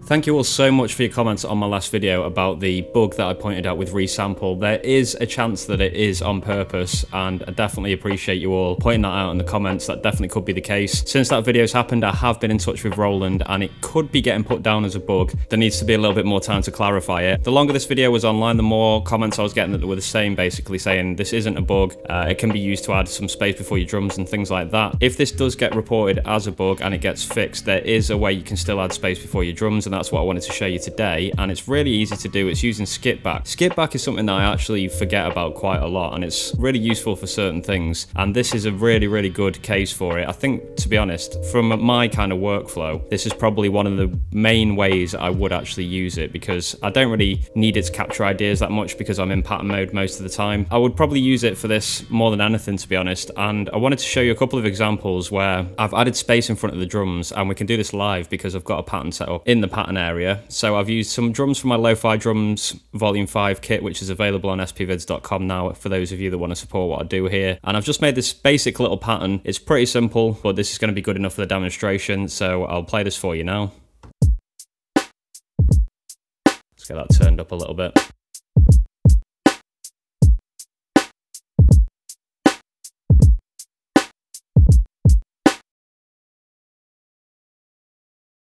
Thank you all so much for your comments on my last video about the bug that I pointed out with resample. There is a chance that it is on purpose, and I definitely appreciate you all pointing that out in the comments. That definitely could be the case. Since that video's happened, I have been in touch with Roland, and it could be getting put down as a bug. There needs to be a little bit more time to clarify it. The longer this video was online, the more comments I was getting that were the same, basically saying this isn't a bug. It can be used to add some space before your drums and things like that. If this does get reported as a bug and it gets fixed, there is a way you can still add space before your drums, and that's what I wanted to show you today. And it's really easy to do. It's using skipback. Skipback is something that I actually forget about quite a lot, and it's really useful for certain things, and this is a really good case for it. I think, to be honest, from my kind of workflow, this is probably one of the main ways I would actually use it, because I don't really need it to capture ideas that much because I'm in pattern mode most of the time. I would probably use it for this more than anything, to be honest, and I wanted to show you a couple of examples where I've added space in front of the drums, and we can do this live because I've got a pattern set up in the pattern area. So I've used some drums from my Lo-Fi Drums Volume 5 kit, which is available on SPVIDZ.com now for those of you that want to support what I do here. And I've just made this basic little pattern. It's pretty simple, but this is going to be good enough for the demonstration, so I'll play this for you now. Let's get that turned up a little bit.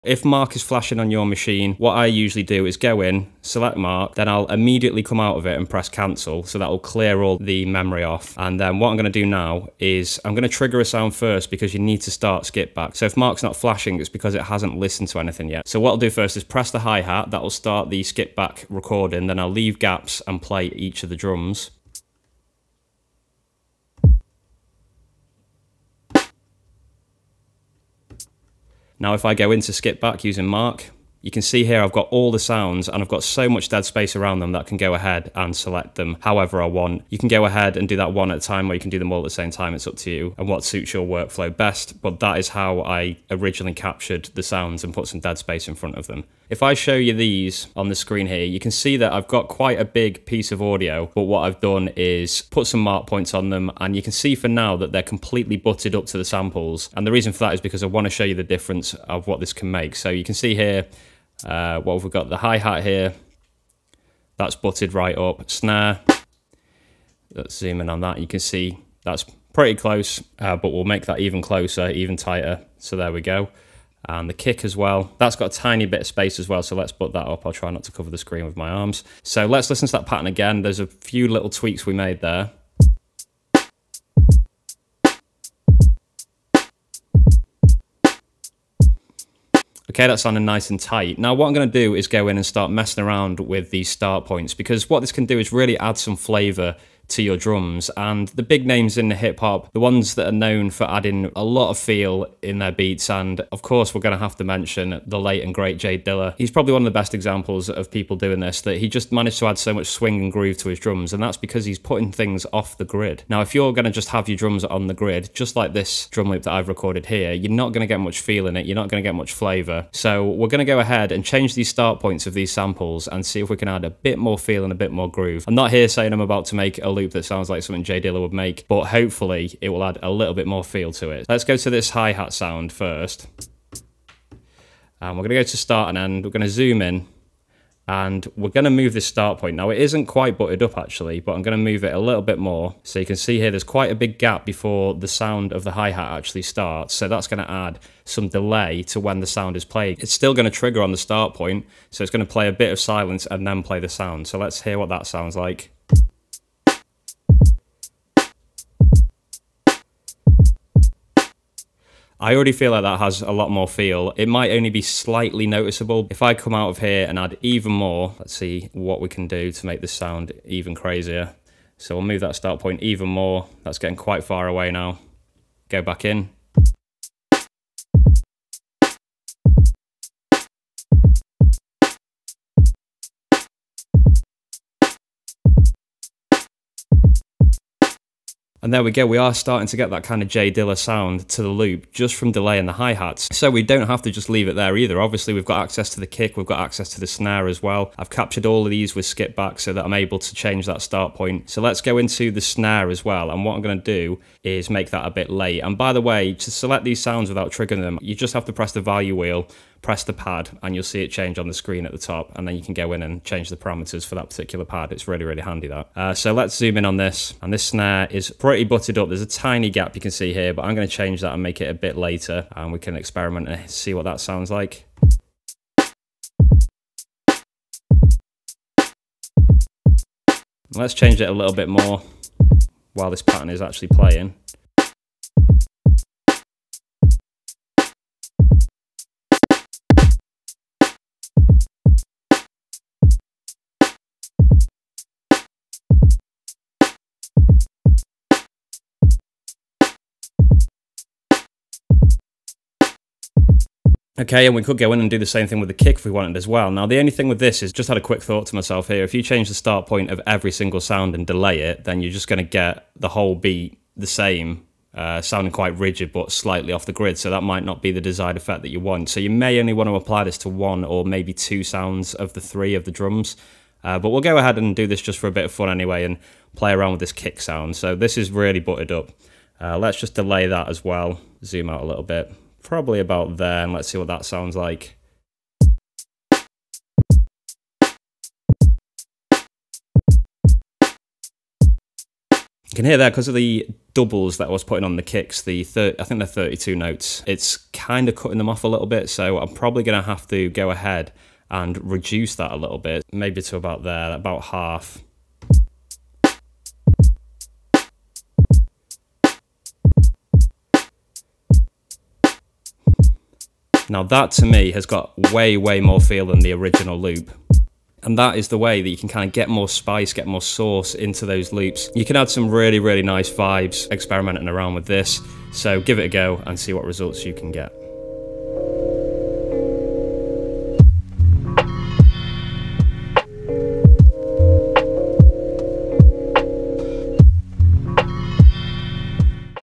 If Mark is flashing on your machine, what I usually do is go in, select Mark, then I'll immediately come out of it and press cancel, so that will clear all the memory off. And then what I'm going to do now is I'm going to trigger a sound first, because you need to start skip back. So if Mark's not flashing, it's because it hasn't listened to anything yet. So what I'll do first is press the hi-hat, that will start the skip back recording, then I'll leave gaps and play each of the drums. Now if I go into skip back using Mark, you can see here I've got all the sounds, and I've got so much dead space around them that I can go ahead and select them however I want. You can go ahead and do that one at a time, or you can do them all at the same time. It's up to you and what suits your workflow best, but that is how I originally captured the sounds and put some dead space in front of them. If I show you these on the screen here, you can see that I've got quite a big piece of audio, but what I've done is put some mark points on them, and you can see for now that they're completely butted up to the samples. And the reason for that is because I want to show you the difference of what this can make. So you can see here, what have we got? The hi-hat here, that's butted right up. Snare, let's zoom in on that. You can see that's pretty close, but we'll make that even closer, even tighter. So there we go. And the kick as well, that's got a tiny bit of space as well, so let's put that up. I'll try not to cover the screen with my arms. So let's listen to that pattern again. There's a few little tweaks we made there. Okay, that's sounding nice and tight. Now what I'm going to do is go in and start messing around with these start points, because what this can do is really add some flavour to your drums. And the big names in the hip hop, the ones that are known for adding a lot of feel in their beats, and of course we're going to have to mention the late and great Dilla. He's probably one of the best examples of people doing this, that he just managed to add so much swing and groove to his drums, and that's because he's putting things off the grid. Now if you're going to just have your drums on the grid, just like this drum loop that I've recorded here, you're not going to get much feel in it, you're not going to get much flavour. So we're going to go ahead and change these start points of these samples and see if we can add a bit more feel and a bit more groove. I'm not here saying I'm about to make a loop that sounds like something Dilla would make, but hopefully it will add a little bit more feel to it. Let's go to this hi-hat sound first, and we're going to go to start and end. We're going to zoom in, and we're going to move this start point. Now it isn't quite butted up actually, but I'm going to move it a little bit more. So you can see here there's quite a big gap before the sound of the hi-hat actually starts, so that's going to add some delay to when the sound is played. It's still going to trigger on the start point, so it's going to play a bit of silence and then play the sound. So let's hear what that sounds like. I already feel like that has a lot more feel. It might only be slightly noticeable. If I come out of here and add even more, let's see what we can do to make this sound even crazier. So we'll move that start point even more. That's getting quite far away now. Go back in. And there we go, we are starting to get that kind of Dilla sound to the loop just from delay in the hi-hats. So we don't have to just leave it there either. Obviously we've got access to the kick, we've got access to the snare as well. I've captured all of these with skip back so that I'm able to change that start point. So let's go into the snare as well, and what I'm going to do is make that a bit late. And by the way, to select these sounds without triggering them, you just have to press the value wheel, press the pad and you'll see it change on the screen at the top, and then you can go in and change the parameters for that particular pad. It's really, really handy, that. So let's zoom in on this, and this snare is pretty butted up. There's a tiny gap you can see here, but I'm going to change that and make it a bit later, and we can experiment and see what that sounds like. Let's change it a little bit more while this pattern is actually playing. Okay, and we could go in and do the same thing with the kick if we wanted as well. Now, the only thing with this is, just had a quick thought to myself here, if you change the start point of every single sound and delay it, then you're just going to get the whole beat the same, sounding quite rigid but slightly off the grid, so that might not be the desired effect that you want. So you may only want to apply this to 1 or maybe 2 sounds of the 3 of the drums. But we'll go ahead and do this just for a bit of fun anyway and play around with this kick sound. So this is really buttered up. Let's just delay that as well, zoom out a little bit. Probably about there, and let's see what that sounds like. You can hear there, because of the doubles that I was putting on the kicks, I think they're 32 notes, it's kind of cutting them off a little bit, so I'm probably going to have to go ahead and reduce that a little bit, maybe to about there, about half. Now that to me has got way, way more feel than the original loop. And that is the way that you can kind of get more spice, get more sauce into those loops. You can add some really, really nice vibes experimenting around with this. So give it a go and see what results you can get.